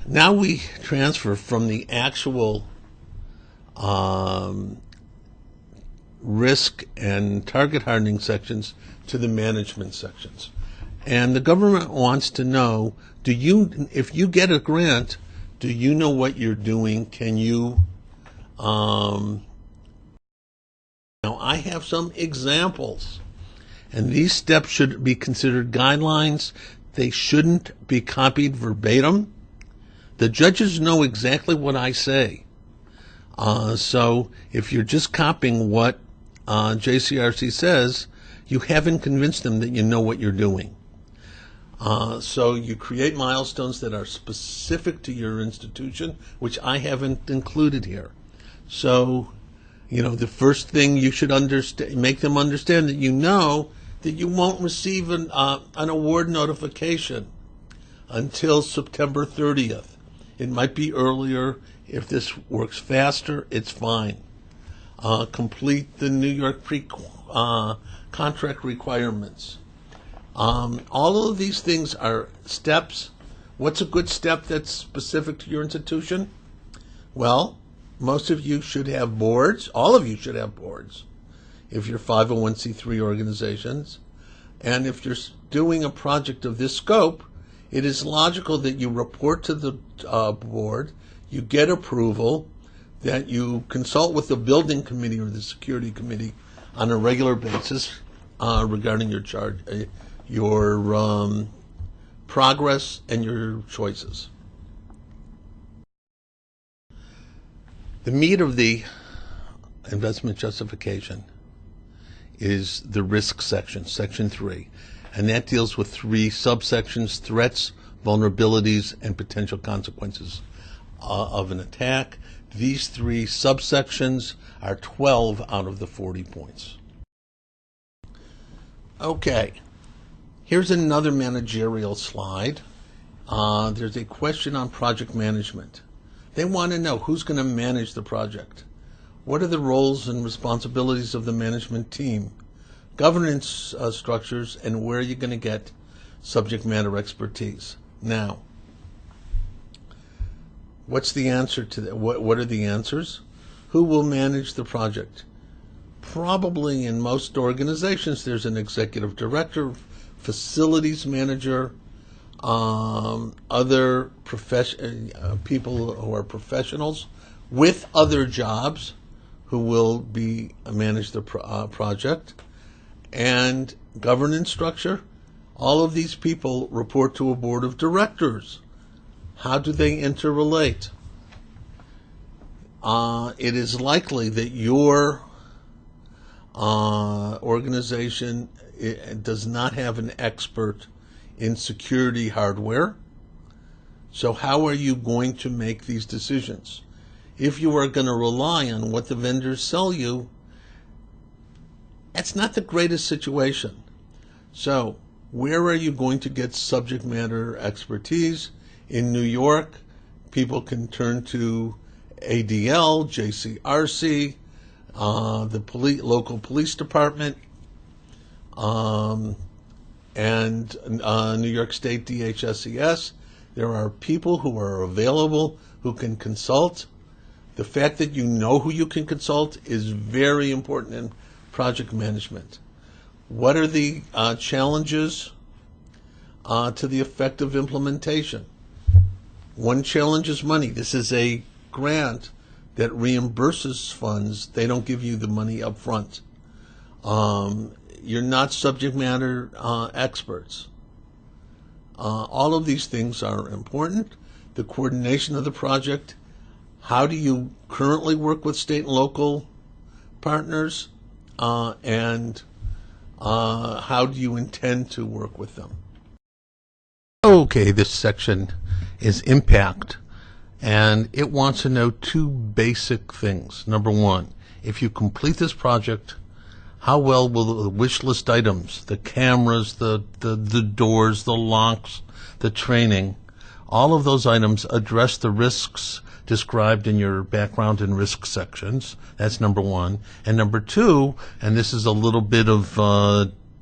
Now we transfer from the actual risk and target hardening sections to the management sections. And the government wants to know, if you get a grant, do you know what you're doing? Can you, now I have some examples, and these steps should be considered guidelines. They shouldn't be copied verbatim. The judges know exactly what I say. So if you're just copying what JCRC says, you haven't convinced them that you know what you're doing. So you create milestones that are specific to your institution, which I haven't included here. So, the first thing you should make them understand that you know that you won't receive an award notification until September 30th. It might be earlier. If this works faster, it's fine. Complete the New York contract requirements. All of these things are steps. What's a good step that's specific to your institution? Well, most of you should have boards. All of you should have boards if you're 501c3 organizations. And if you're doing a project of this scope, it is logical that you report to the board, you get approval, that you consult with the building committee or the security committee on a regular basis regarding your progress and your choices. The meat of the investment justification is the risk section, section 3. And that deals with 3 subsections: threats, vulnerabilities, and potential consequences of an attack. These 3 subsections are 12 out of the 40 points. Okay, here's another managerial slide. There's a question on project management. They want to know who's going to manage the project. What are the roles and responsibilities of the management team? Governance structures, and where are you going to get subject matter expertise? Now, what's the answer to that? What are the answers? Who will manage the project? Probably in most organizations, there's an executive director, facilities manager, other people who are professionals with other jobs who will manage the project. And governance structure, all of these people report to a board of directors. How do they interrelate? It is likely that your organization does not have an expert in security hardware. So how are you going to make these decisions? If you are going to rely on what the vendors sell you, that's not the greatest situation. So where are you going to get subject matter expertise? In New York, people can turn to ADL, JCRC, the local police department, and New York State DHSES. There are people who are available who can consult. The fact that you know who you can consult is very important in project management. What are the challenges to the effective implementation? One challenge is money. This is a grant that reimburses funds. They don't give you the money up front. You're not subject matter experts. All of these things are important. The coordination of the project. How do you currently work with state and local partners? And how do you intend to work with them? Okay, this section is impact, and it wants to know 2 basic things. Number 1, if you complete this project, how well will the wish list items, the cameras, the doors, the locks, the training, all of those items address the risks described in your background and risk sections? That's number 1. And number 2, and this is a little bit of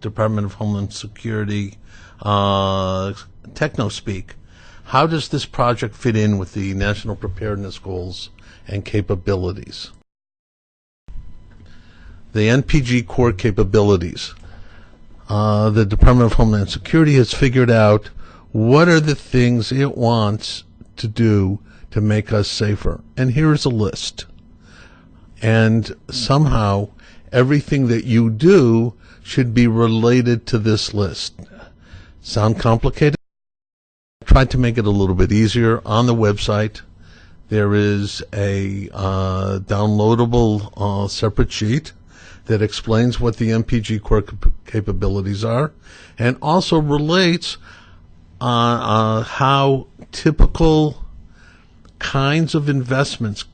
Department of Homeland Security techno speak, how does this project fit in with the national preparedness goals and capabilities? The NPG core capabilities. The Department of Homeland Security has figured out what are the things it wants to do to make us safer. And here's a list. And somehow everything that you do should be related to this list. Sound complicated? I tried to make it a little bit easier. On the website, there is a downloadable separate sheet that explains what the MPG core capabilities are, and also relates how typical kinds of investments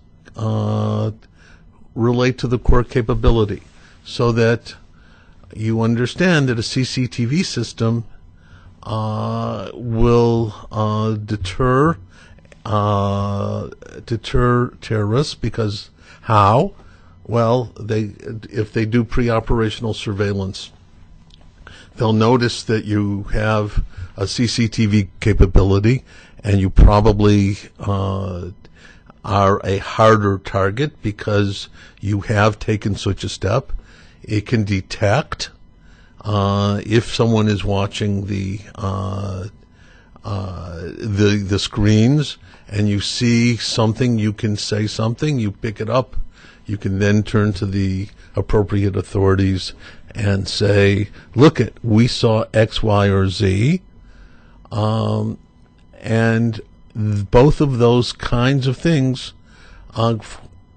relate to the core capability, so that you understand that a CCTV system will deter terrorists. Because how? Well, if they do pre-operational surveillance, they'll notice that you have a CCTV capability, and you probably are a harder target because you have taken such a step. It can detect if someone is watching the screens, and you see something, you can say something, you pick it up. You can then turn to the appropriate authorities and say, look, we saw X, Y, or Z. And both of those kinds of things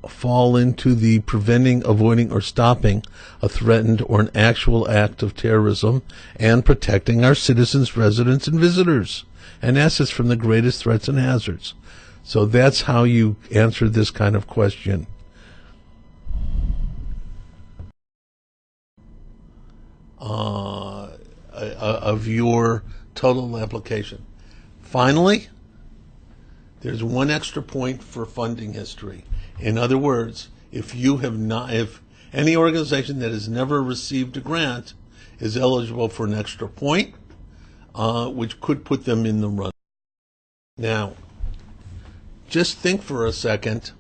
fall into the preventing, avoiding, or stopping a threatened or an actual act of terrorism, and protecting our citizens, residents, and visitors and assets from the greatest threats and hazards. So that's how you answer this kind of question. Of your total application. Finally, there's one extra point for funding history. In other words, if any organization that has never received a grant is eligible for an extra point, which could put them in the run. Now, just think for a second.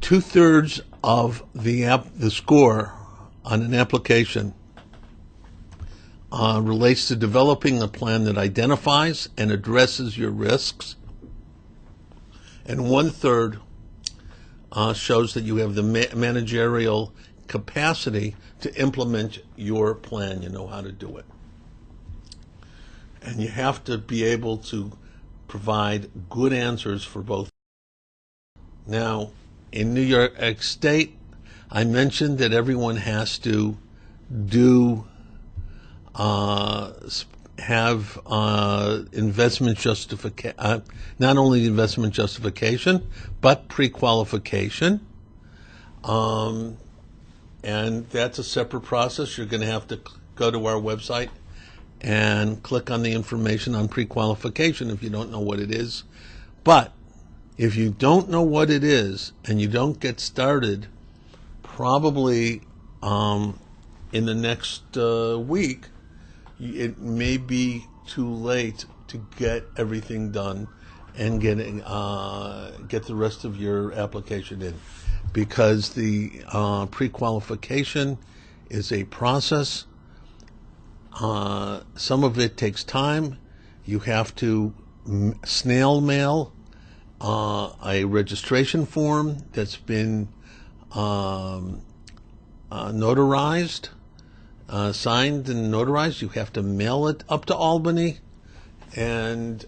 2/3 of the score on an application relates to developing a plan that identifies and addresses your risks, and 1/3 shows that you have the managerial capacity to implement your plan. You know how to do it. And you have to be able to provide good answers for both. Now, in New York State, I mentioned that everyone has to have investment justification, not only investment justification, but pre-qualification. And that's a separate process. You're going to have to go to our website and click on the information on pre-qualification if you don't know what it is. But if you don't know what it is and you don't get started, probably in the next week, it may be too late to get everything done and get the rest of your application in, because the pre-qualification is a process. Some of it takes time. You have to snail mail a registration form that's been notarized, signed and notarized. You have to mail it up to Albany, and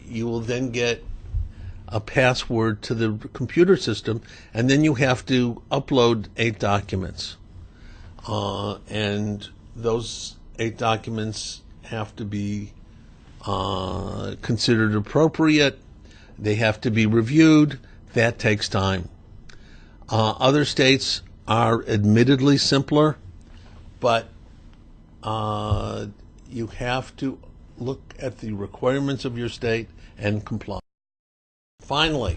you will then get a password to the computer system, and then you have to upload 8 documents. And those 8 documents have to be considered appropriate. They have to be reviewed. That takes time. Other states are admittedly simpler, but you have to look at the requirements of your state and comply. Finally,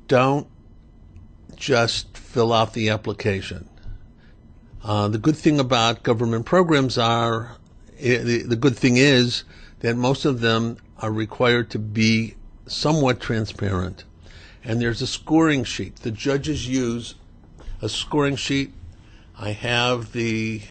don't just fill out the application. The good thing about government programs the good thing is that most of them are required to be somewhat transparent. And there's a scoring sheet. The judges use a scoring sheet. I have the